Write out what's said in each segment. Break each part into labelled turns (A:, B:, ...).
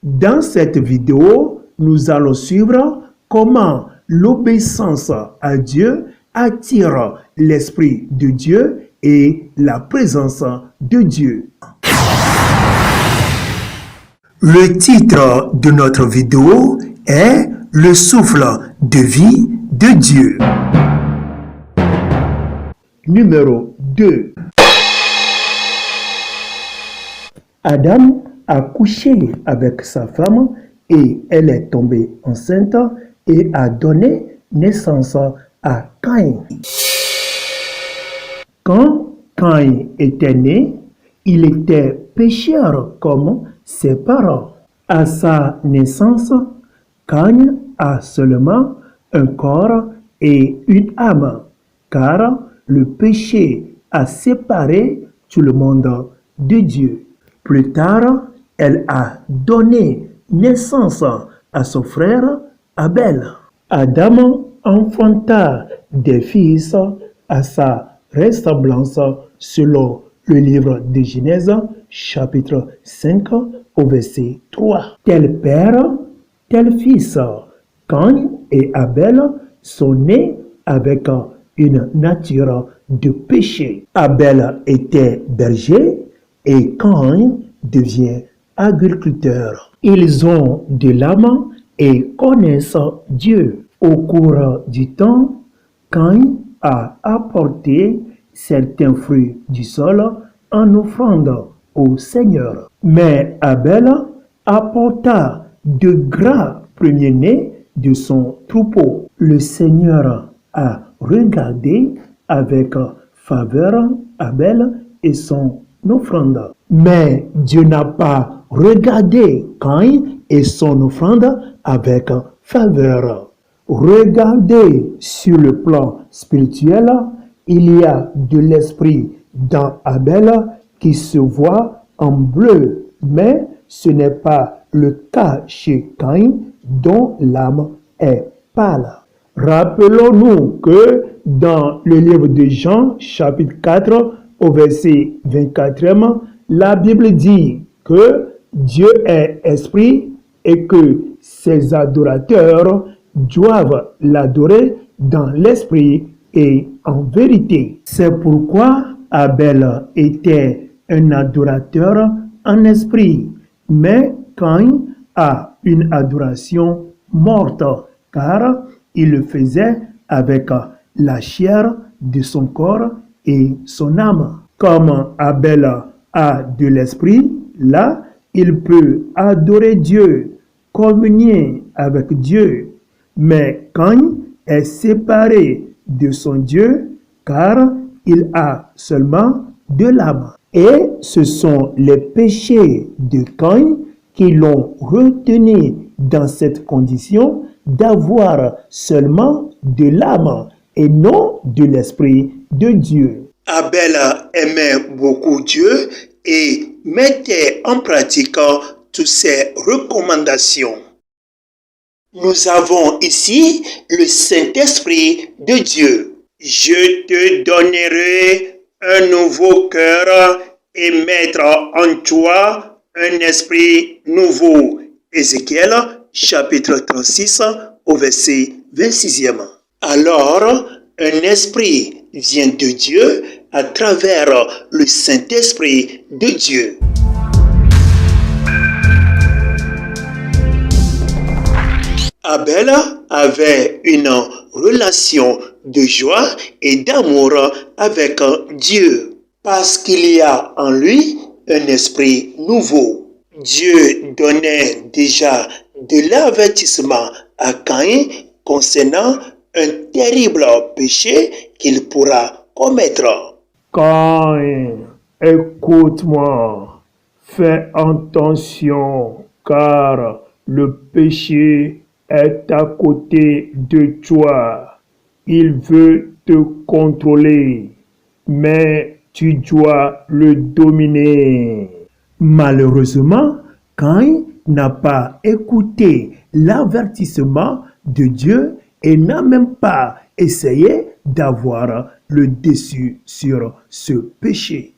A: Dans cette vidéo, nous allons suivre comment l'obéissance à Dieu attire l'Esprit de Dieu et la présence de Dieu. Le titre de notre vidéo est « Le souffle de vie de Dieu ». Numéro 2. Adam a couché avec sa femme et elle est tombée enceinte et a donné naissance à Caïn. Quand Caïn était né, il était pécheur comme ses parents. À sa naissance, Caïn a seulement un corps et une âme, car le péché a séparé tout le monde de Dieu. Plus tard, elle a donné naissance à son frère Abel. Adam enfanta des fils à sa ressemblance selon le livre de Genèse, chapitre 5, au verset 3. Tel père, tel fils. Caïn et Abel sont nés avec une nature de péché. Abel était berger et Caïn devient agriculteur. Ils ont de l'âme et connaissent Dieu. Au cours du temps, Caïn a apporté certains fruits du sol en offrande au Seigneur. Mais Abel apporta de gras premiers-nés de son troupeau. Le Seigneur a regardé avec faveur Abel et son offrande. Mais Dieu n'a pas regardé Caïn et son offrande avec faveur. Regardez sur le plan spirituel, il y a de l'esprit dans Abel qui se voit en bleu, mais ce n'est pas le cas chez Caïn dont l'âme est pâle. Rappelons-nous que dans le livre de Jean, chapitre 4, au verset 24, la Bible dit que Dieu est esprit et que ses adorateurs doivent l'adorer dans l'esprit et en vérité. C'est pourquoi Abel était un adorateur en esprit, mais Caïn a une adoration morte, car il le faisait avec la chair de son corps et son âme. Comme Abel a de l'esprit, là, il peut adorer Dieu, communier avec Dieu. Mais Caïn est séparé de son Dieu, car il a seulement de l'âme. Et ce sont les péchés de Caïn qui l'ont retenu dans cette condition d'avoir seulement de l'âme et non de l'esprit de Dieu. Abel aimait beaucoup Dieu et mettait en pratique toutes ses recommandations. Nous avons ici le Saint-Esprit de Dieu. Je te donnerai un nouveau cœur et mettre en toi un esprit nouveau. Ézéchiel, chapitre 36, au verset 26e. Alors, un esprit vient de Dieu à travers le Saint-Esprit de Dieu. Abel avait une relation de joie et d'amour avec Dieu parce qu'il y a en lui un esprit nouveau. Dieu donnait déjà de l'avertissement à Caïn concernant un terrible péché qu'il pourra commettre. Caïn, écoute-moi, fais attention, car le péché est à côté de toi. Il veut te contrôler, mais tu dois le dominer. Malheureusement, Caïn n'a pas écouté l'avertissement de Dieu et n'a même pas essayé d'avoir le dessus sur ce péché.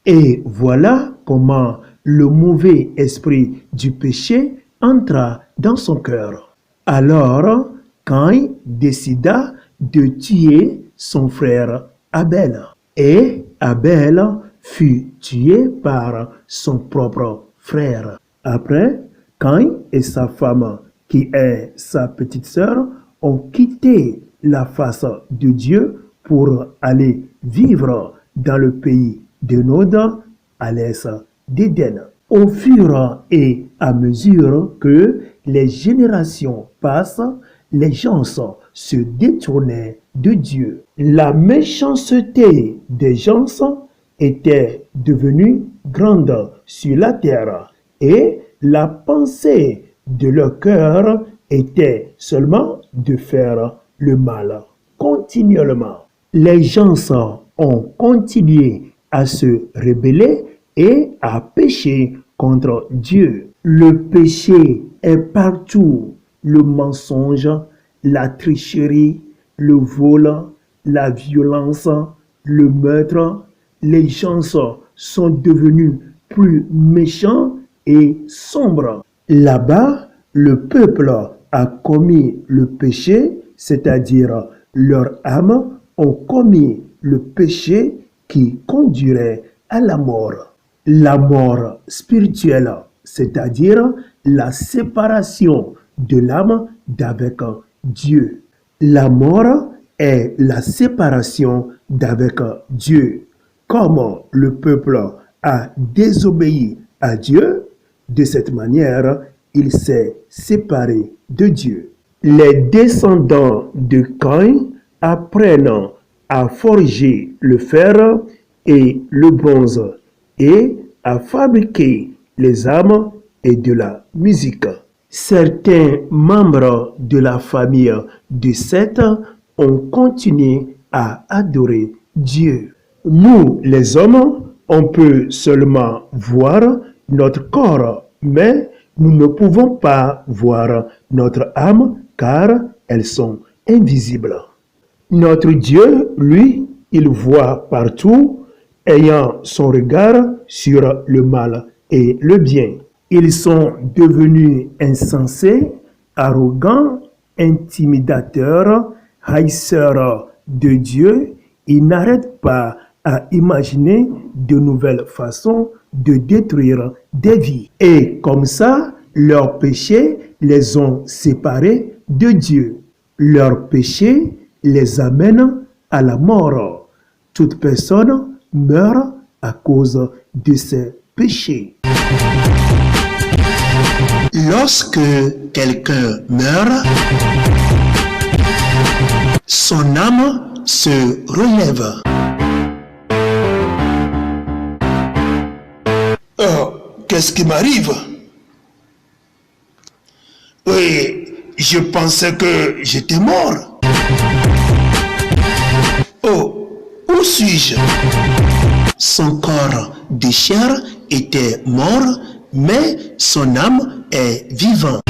A: Et voilà comment le mauvais esprit du péché entra dans son cœur. Alors, Caïn décida de tuer son frère Abel. Et Abel fut tué par son propre frère. Après, Caïn et sa femme, qui est sa petite sœur, ont quitté la face de Dieu pour aller vivre dans le pays de Nod, à l'est d'Éden. Au fur et à mesure que les générations passent, les gens se détournaient de Dieu. La méchanceté des gens était devenue grande sur la terre et la pensée de leur cœur était seulement de faire le mal continuellement. Les gens ont continué à se rebeller et à pécher contre Dieu. Le péché est partout. Le mensonge, la tricherie, le vol, la violence, le meurtre. Les gens sont devenus plus méchants et sombres. Là-bas, le peuple a commis le péché, c'est-à-dire leurs âmes ont commis le péché qui conduirait à la mort spirituelle, c'est-à-dire la séparation de l'âme d'avec Dieu. La mort est la séparation d'avec Dieu. Comme le peuple a désobéi à Dieu, de cette manière, il s'est séparé de Dieu. Les descendants de Caïn apprennent à forger le fer et le bronze et à fabriquer les armes et de la musique. Certains membres de la famille de Seth ont continué à adorer Dieu. Nous, les hommes, on peut seulement voir notre corps, mais nous ne pouvons pas voir notre âme car elles sont invisibles. Notre Dieu, lui, il voit partout, ayant son regard sur le mal et le bien. Ils sont devenus insensés, arrogants, intimidateurs, haïsseurs de Dieu. Ils n'arrêtent pas à imaginer de nouvelles façons de détruire des vies. Et comme ça, leurs péchés les ont séparés de Dieu. Leurs péchés les amènent à la mort. Toute personne meurt à cause de ses péchés. Lorsque quelqu'un meurt, son âme se relève. Qu'est-ce qui m'arrive? Oui, je pensais que j'étais mort. Oh, où suis-je? Son corps de chair était mort, mais son âme est vivante.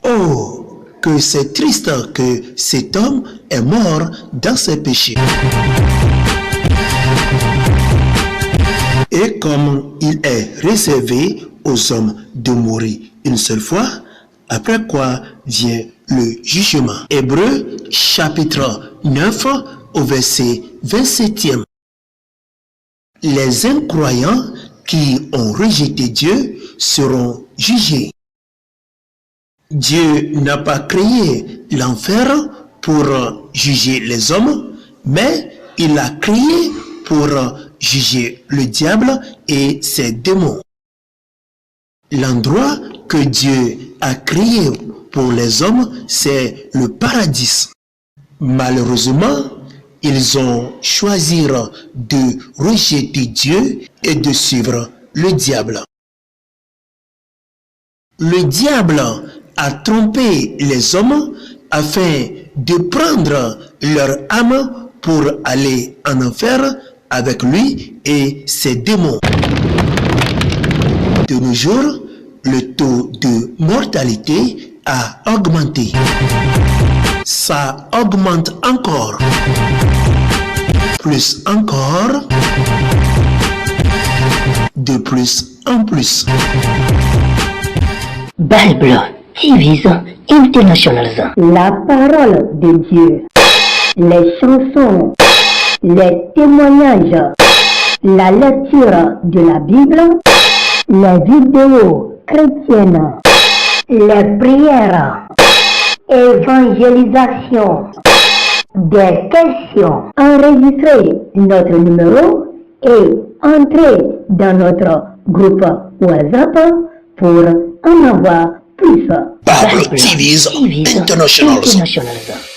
A: Oh, que c'est triste que cet homme est mort dans ses péchés. Et comme il est réservé aux hommes de mourir une seule fois, après quoi vient le jugement. Hébreux chapitre 9 au verset 27e. Les incroyants qui ont rejeté Dieu seront jugés. Dieu n'a pas créé l'enfer pour juger les hommes, mais il l'a créé pour juger le diable et ses démons. L'endroit que Dieu a créé pour les hommes, c'est le paradis. Malheureusement, ils ont choisi de rejeter Dieu et de suivre le diable. Le diable a trompé les hommes afin de prendre leur âme pour aller en enfer avec lui et ses démons. De nos jours, le taux de mortalité a augmenté. Ça augmente encore. Plus encore.
B: De plus en plus.
C: Bible TV's Internationals.
D: La parole de Dieu, les chansons, les témoignages, la lecture de la Bible, les vidéos chrétiennes, les prières, évangélisation, des questions. Enregistrez notre numéro et entrez dans notre groupe WhatsApp pour en avoir plus.
B: Bible TV's Internationals.